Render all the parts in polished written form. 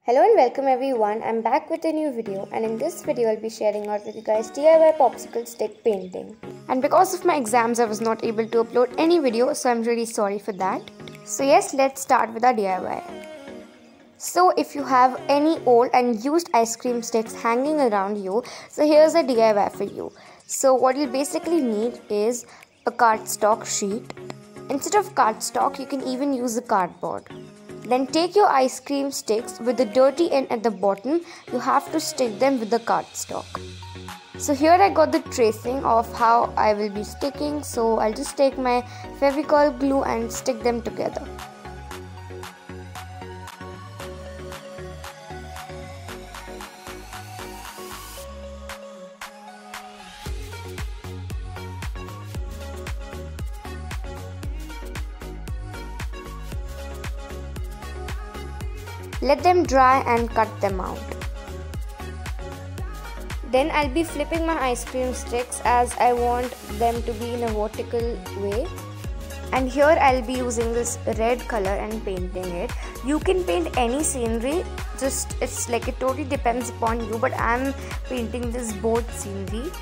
Hello and welcome everyone, I'm back with a new video, and in this video I'll be sharing out with you guys DIY popsicle stick painting. And because of my exams I was not able to upload any video, so I'm really sorry for that. So yes, let's start with our DIY. So if you have any old and used ice cream sticks hanging around you, so here's a DIY for you. So what you'll basically need is a cardstock sheet. Instead of cardstock, you can even use a cardboard. Then take your ice cream sticks with the dirty end at the bottom. You have to stick them with the cardstock. So here I got the tracing of how I will be sticking. So I'll just take my Fevicol glue and stick them together. Let them dry and cut them out. Then I'll be flipping my ice cream sticks as I want them to be in a vertical way. And here I'll be using this red color and painting it. You can paint any scenery, it's like it totally depends upon you, but I'm painting this boat scenery.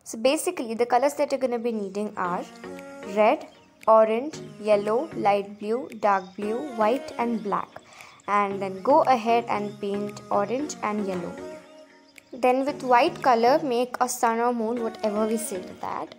So basically the colors that you're going to be needing are red, orange, yellow, light blue, dark blue, white and black. And then go ahead and paint orange and yellow. Then with white color make a sun or moon, whatever we say to that.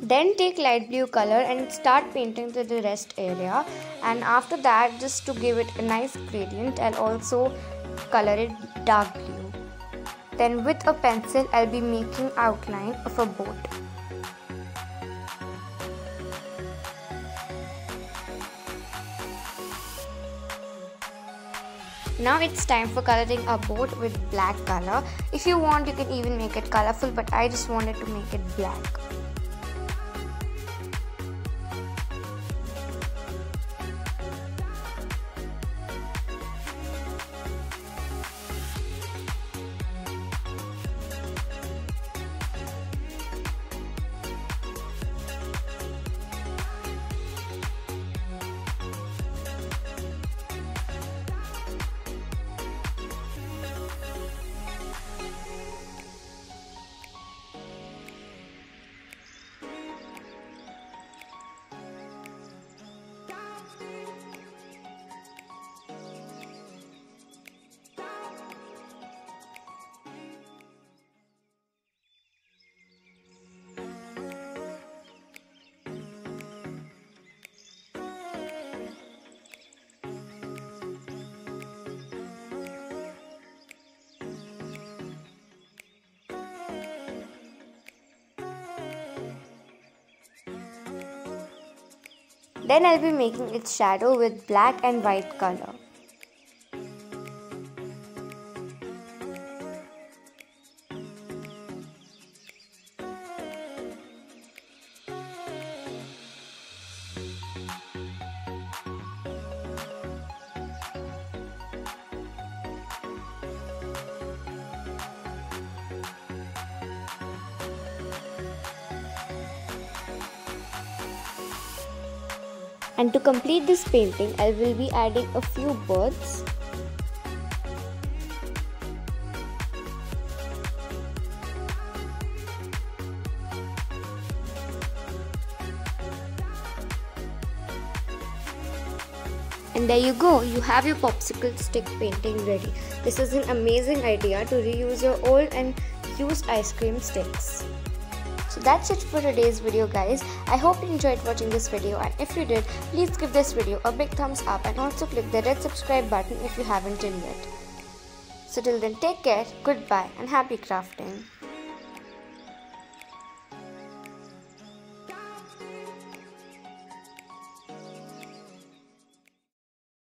Then take light blue color and start painting to the rest area, and after that, just to give it a nice gradient, I'll also color it dark blue. Then with a pencil I'll be making outline of a boat. Now it's time for coloring a boat with black color. If you want, you can even make it colorful, but I just wanted to make it black. Then I'll be making its shadow with black and white color. And to complete this painting, I will be adding a few birds. And there you go, you have your popsicle stick painting ready. This is an amazing idea to reuse your old and used ice cream sticks. So that's it for today's video, guys. I hope you enjoyed watching this video, and if you did, please give this video a big thumbs up and also click the red subscribe button if you haven't yet. So till then, take care, goodbye and happy crafting.